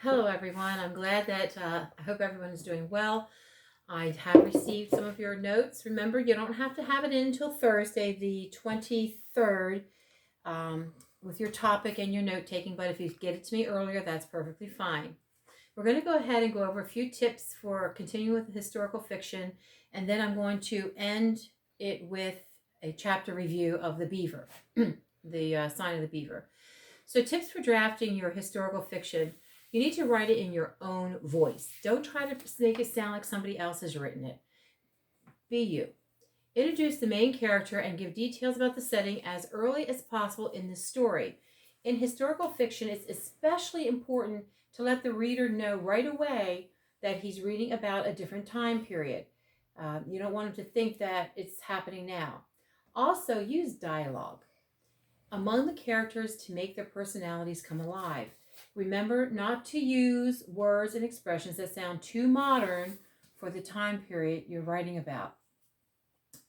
Hello, everyone. I'm glad that I hope everyone is doing well. I have received some of your notes. Remember, you don't have to have it in until Thursday, the 23rd, with your topic and your note taking, but if you get it to me earlier, that's perfectly fine. We're going to go ahead and go over a few tips for continuing with historical fiction, and then I'm going to end it with a chapter review of the beaver, the sign of the beaver. So, tips for drafting your historical fiction. You need to write it in your own voice. Don't try to make it sound like somebody else has written it. Be you. Introduce the main character and give details about the setting as early as possible in the story. In historical fiction, it's especially important to let the reader know right away that he's reading about a different time period. You don't want him to think that it's happening now. Also, use dialogue among the characters to make their personalities come alive. Remember not to use words and expressions that sound too modern for the time period you're writing about.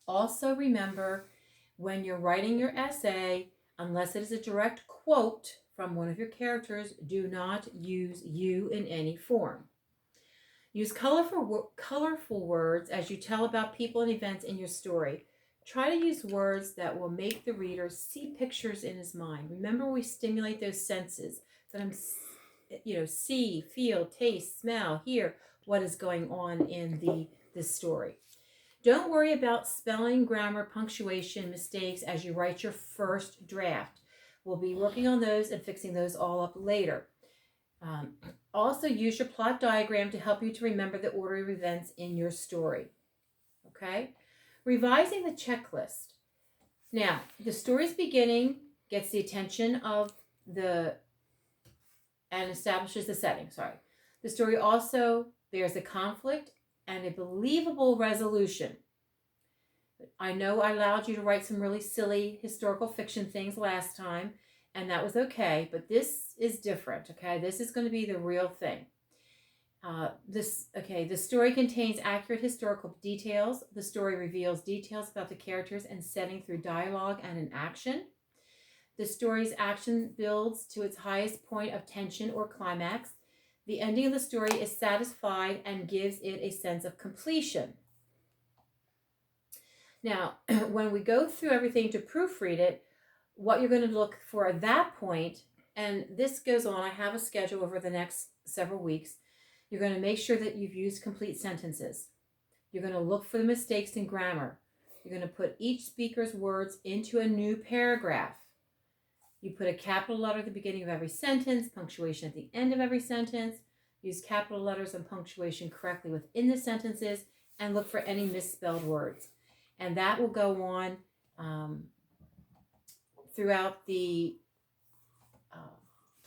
Also, remember when you're writing your essay, unless it is a direct quote from one of your characters, do not use you in any form. Use colorful words as you tell about people and events in your story. Try to use words that will make the reader see pictures in his mind. Remember, we stimulate those senses. That I'm, see, feel, taste, smell, hear what is going on in this story. Don't worry about spelling, grammar, punctuation mistakes as you write your first draft. We'll be working on those and fixing those all up later. Also, use your plot diagram to help you to remember the order of events in your story. Okay? Revising the checklist. Now, the story's beginning gets the attention of and establishes the setting. The story also bears a conflict and a believable resolution. I know I allowed you to write some really silly historical fiction things last time, and that was but this is different, okay? This is going to be the real thing. The story contains accurate historical details. The story reveals details about the characters and setting through dialogue and in action. The story's action builds to its highest point of tension or climax. The ending of the story is satisfied and gives it a sense of completion. Now, when we go through everything to proofread it, what you're going to look for at that point, and this goes on, I have a schedule over the next several weeks. You're going to make sure that you've used complete sentences. You're going to look for the mistakes in grammar. You're going to put each speaker's words into a new paragraph. You put a capital letter at the beginning of every sentence, punctuation at the end of every sentence. Use capital letters and punctuation correctly within the sentences, and look for any misspelled words. And that will go on throughout the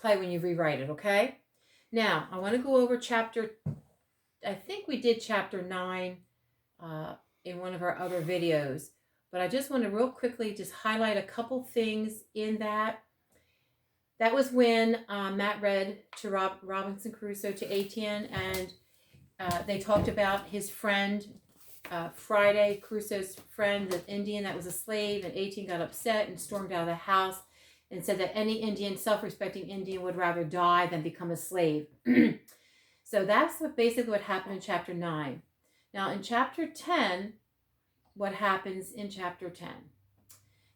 play when you rewrite it, okay? Now, I want to go over I think we did chapter 9 in one of our other videos, but I just want to real quickly just highlight a couple things in that. That was when Matt read to Robinson Crusoe to Etienne, and they talked about his friend, Friday, Crusoe's friend, the Indian that was a slave, and Etienne got upset and stormed out of the house and said that any Indian, self-respecting Indian, would rather die than become a slave. So that's basically what happened in chapter 9. Now in chapter 10, what happens in chapter 10?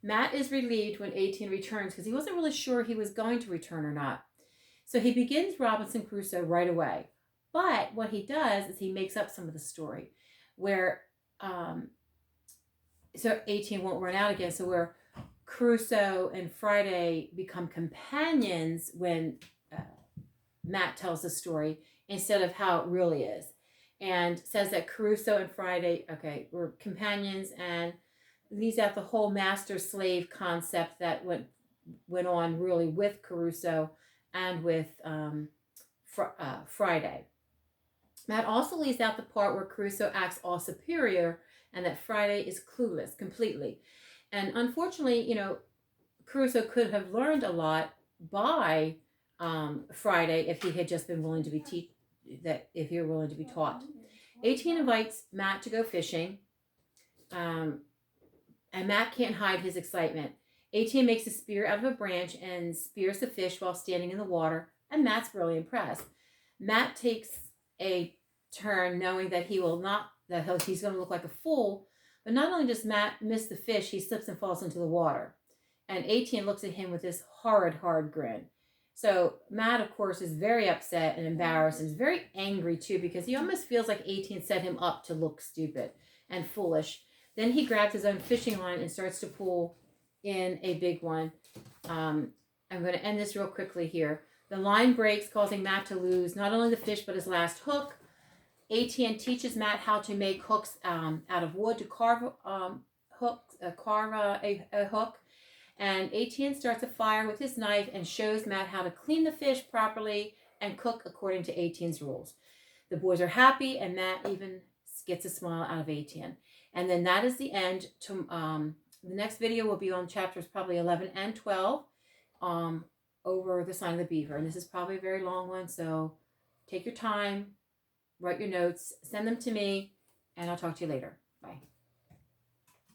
Matt is relieved when Etienne returns because he wasn't really sure he was going to return or not. So he begins Robinson Crusoe right away. But what he does is he makes up some of the story where, so Etienne won't run out again. So where Crusoe and Friday become companions when Matt tells the story instead of how it really is, and says that Crusoe and Friday, were companions, and leaves out the whole master-slave concept that went on really with Crusoe and with Friday. Matt also leaves out the part where Crusoe acts all superior and that Friday is clueless completely. And unfortunately, Crusoe could have learned a lot by Friday if he had just been willing to be if he were willing to be taught. Etienne invites Matt to go fishing, and Matt can't hide his excitement. Etienne makes a spear out of a branch and spears the fish while standing in the water, and Matt's really impressed. Matt takes a turn knowing that he's going to look like a fool. But not only does Matt miss the fish, he slips and falls into the water. And 18 looks at him with this horrid, hard grin. So Matt, of course, is very upset and embarrassed and is very angry too, because he almost feels like 18 set him up to look stupid and foolish. Then he grabs his own fishing line and starts to pull in a big one. I'm going to end this real quickly here. The line breaks, causing Matt to lose not only the fish, but his last hook. ATN teaches Matt how to make hooks out of wood to carve a hook. And ATN starts a fire with his knife and shows Matt how to clean the fish properly and cook according to ATN's rules. The boys are happy, and Matt even gets a smile out of ATN. And then that is the end. The next video will be on chapters probably 11 and 12 over the sign of the beaver. And this is probably a very long one, so take your time, write your notes, send them to me, and I'll talk to you later. Bye.